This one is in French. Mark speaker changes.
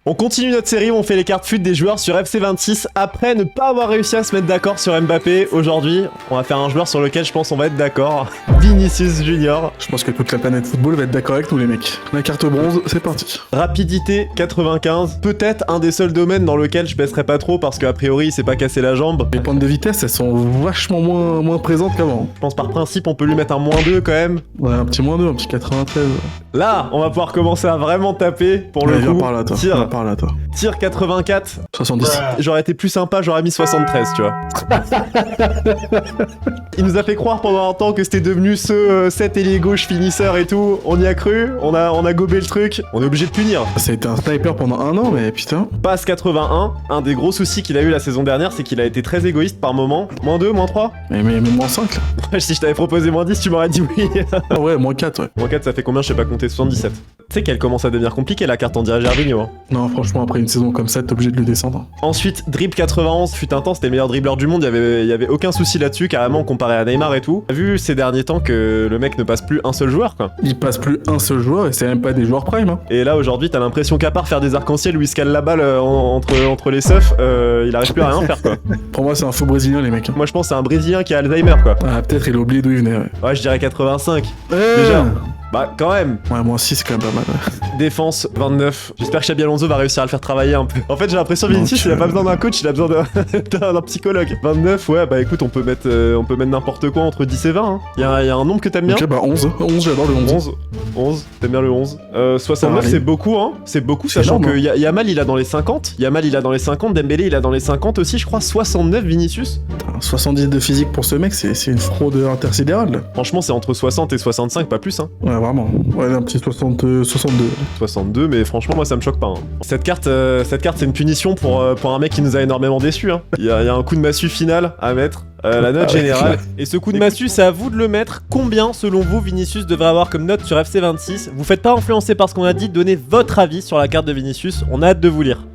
Speaker 1: On continue notre série où on fait les cartes fut des joueurs sur FC26 après ne pas avoir réussi à se mettre d'accord sur Mbappé. Aujourd'hui, on va faire un joueur sur lequel je pense on va être d'accord. Vinicius Junior.
Speaker 2: Je pense que toute la planète football va être d'accord avec nous les mecs. La carte bronze, c'est parti.
Speaker 1: Rapidité 95. Peut-être un des seuls domaines dans lequel je baisserai pas trop parce qu'a priori il s'est pas cassé la jambe.
Speaker 2: Les pointes de vitesse, elles sont vachement moins présentes qu'avant.
Speaker 1: Je pense par principe on peut lui mettre un -2 quand même.
Speaker 2: Ouais, un petit -2, un petit 93.
Speaker 1: Là, on va pouvoir commencer à vraiment taper pour le
Speaker 2: Viens
Speaker 1: coup.
Speaker 2: par là, toi.
Speaker 1: Tir.
Speaker 2: Viens par là, toi.
Speaker 1: Tir 84.
Speaker 2: 70.
Speaker 1: J'aurais été plus sympa, j'aurais mis 73, tu vois. Il nous a fait croire pendant un temps que c'était devenu ce 7 ailier gauche finisseur et tout. On y a cru, on a gobé le truc. On est obligé de punir.
Speaker 2: Ça a été un sniper pendant un an, mais putain.
Speaker 1: Passe 81. Un des gros soucis qu'il a eu la saison dernière, c'est qu'il a été très égoïste par moment. -2, -3.
Speaker 2: Mais -5 là.
Speaker 1: Si je t'avais proposé -10, tu m'aurais dit oui.
Speaker 2: Ah ouais, -4, ouais.
Speaker 1: -4, ça fait combien? Je sais pas compter, 77. Tu sais qu'elle commence à devenir compliquée la carte en dirige Gervinho. Hein.
Speaker 2: Non, franchement, après une saison comme ça, t'es obligé de le descendre.
Speaker 1: Ensuite, dribble 91, fut un temps, c'était le meilleur dribbleur du monde, il y avait aucun souci là-dessus, carrément comparé à Neymar et tout. T'as vu ces derniers temps que le mec ne passe plus un seul joueur, quoi.
Speaker 2: Il passe plus un seul joueur et c'est même pas des joueurs prime, hein.
Speaker 1: Et là, aujourd'hui, t'as l'impression qu'à part faire des arcs-en-ciel où il se cale la balle entre les seufs, il arrive plus à rien faire, quoi.
Speaker 2: Pour moi, c'est un faux brésilien, les mecs.
Speaker 1: Moi, je pense que c'est un Brésilien qui a Alzheimer, quoi.
Speaker 2: Ah, peut-être il a oublié d'où il venait, ouais.
Speaker 1: Ouais, je dirais 85. Déjà. Bah, quand même.
Speaker 2: Ouais, -6, c'est quand même pas mal, ouais.
Speaker 1: Défense 29. J'espère que Xabi Alonso va réussir à le faire travailler un peu. En fait, j'ai l'impression Vinicius, il a pas besoin d'un coach, il a besoin d'un psychologue. 29, ouais, bah écoute, on peut mettre n'importe quoi entre 10 et 20. Hein. Y a un nombre que t'aimes bien?
Speaker 2: Ok, bah 11. 11, j'adore le 11.
Speaker 1: 11, t'aimes bien le 11. 69,
Speaker 2: Allez.
Speaker 1: c'est beaucoup, hein. C'est beaucoup,
Speaker 2: C'est
Speaker 1: sachant
Speaker 2: énorme,
Speaker 1: que Yamal, il a dans les 50. Yamal, il a dans les 50. Dembélé, il a dans les 50 aussi, je crois. 69, Vinicius.
Speaker 2: Putain, 70 de physique pour ce mec, c'est une fraude intersidérale, là.
Speaker 1: Franchement, c'est entre 60 et 65, pas plus, hein.
Speaker 2: Ouais, vraiment. Ouais, un petit 62.
Speaker 1: 62, mais franchement, moi, ça me choque pas. Hein. Cette carte, c'est une punition pour un mec qui nous a énormément déçus. Hein. Il y a un coup de massue final à mettre. La note générale. Et ce coup de massue, c'est à vous de le mettre. Combien, selon vous, Vinicius devrait avoir comme note sur FC26? Vous faites pas influencer par ce qu'on a dit, donnez votre avis sur la carte de Vinicius. On a hâte de vous lire.